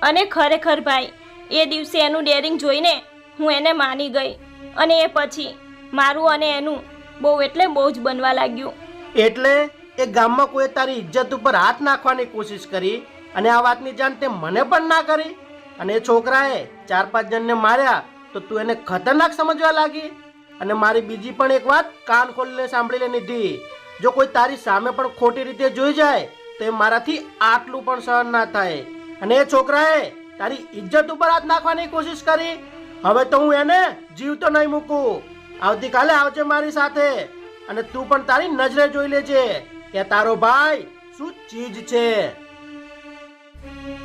અને ખરેખર ભાઈ, એ દિવસે એનું ડેરિંગ જોઈને હું એને માની ગઈ અને એ પછી મારું અને એનું બહુ એટલે બહુ જ બનવા લાગ્યું. એટલે એ ગામમાં કોઈ તારી ઇજ્જત ઉપર હાથ નાખવાની કોશિશ કરી અને આ વાતની જાણ તે મને પણ ના કરી, અને એ છોકરાએ 4-5 જણને માર્યા તો તું એને ખતરનાક સમજવા લાગી. અને મારી બીજી પણ એક વાત કાન ખોલીને સાંભળી લે નિધિ, જો કોઈ તારી સામે પણ ખોટી રીતે જોઈ જાય તો એ મારાથી આટલું પણ સહન ના થાય. અને એ છોકરાએ તારી ઇજ્જત ઉપર હાથ નાખવાની કોશિશ કરી. હવે તો હું એને જીવતો નહીં મૂકું. આવતીકાલે આવજે મારી સાથે અને તું પણ તારી નજરે જોઈ લેજે કે તારો ભાઈ શું ચીજ છે.